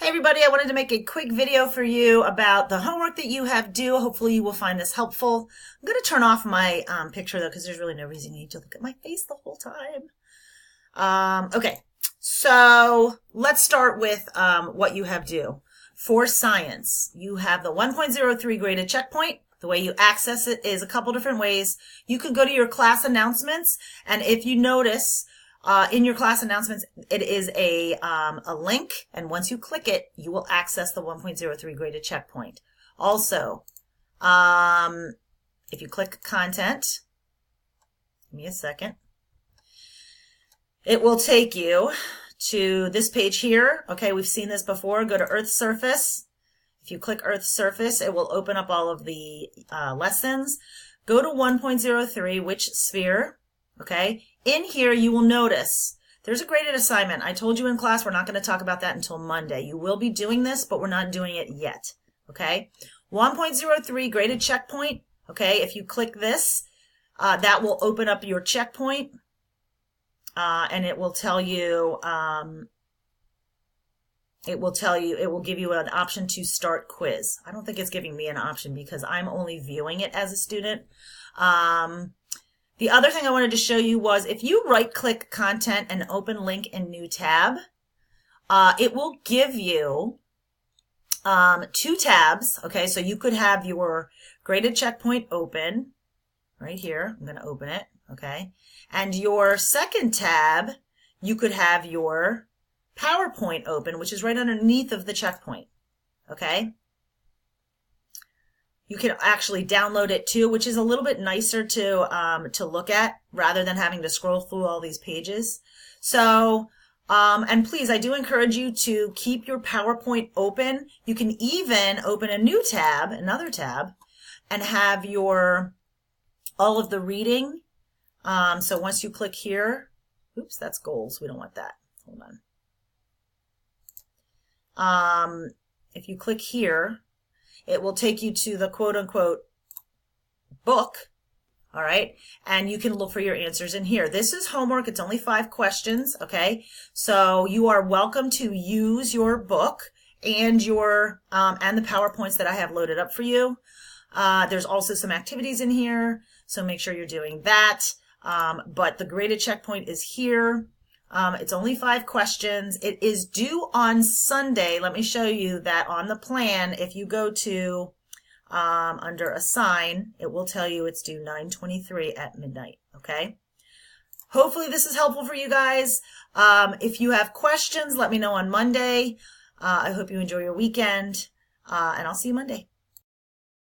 everybody, I wanted to make a quick video for you about the homework that you have due. Hopefully you will find this helpful. I'm going to turn off my picture though because there's really no reason you need to look at my face the whole time. Okay, so let's start with what you have due. For science, you have the 1.03 graded checkpoint. The way you access it is a couple different ways. You could go to your class announcements, and if you notice, in your class announcements, it is a link, and once you click it, you will access the 1.03 graded checkpoint. Also, if you click content, give me a second, it will take you to this page here. Okay, we've seen this before. Go to Earth's surface. If you click Earth's surface, it will open up all of the lessons. Go to 1.03, which sphere? Okay, in here you will notice there's a graded assignment. I told you in class we're not going to talk about that until Monday. You will be doing this, but we're not doing it yet. Okay, 1.03 graded checkpoint. Okay, if you click this, that will open up your checkpoint, and it will tell you. It will give you an option to start quiz. I don't think it's giving me an option because I'm only viewing it as a student. The other thing I wanted to show you was if you right-click content and open link in new tab, it will give you two tabs. Okay, so you could have your graded checkpoint open right here. I'm going to open it. Okay, and your second tab, you could have your PowerPoint open, which is right underneath of the checkpoint. Okay. You can actually download it too, which is a little bit nicer to look at rather than having to scroll through all these pages. So, and please, I do encourage you to keep your PowerPoint open. You can even open a new tab, another tab, and have your all of the reading. So once you click here, oops, that's goals. We don't want that. Hold on. If you click here, it will take you to the quote-unquote book, all right? And you can look for your answers in here. This is homework. It's only 5 questions, okay? So you are welcome to use your book and your and the PowerPoints that I have loaded up for you. There's also some activities in here, so make sure you're doing that. But the graded checkpoint is here. It's only 5 questions. It is due on Sunday. Let me show you that on the plan. If you go to under assign, it will tell you it's due 9/23 at midnight. Okay. Hopefully this is helpful for you guys. If you have questions, let me know on Monday. I hope you enjoy your weekend, and I'll see you Monday.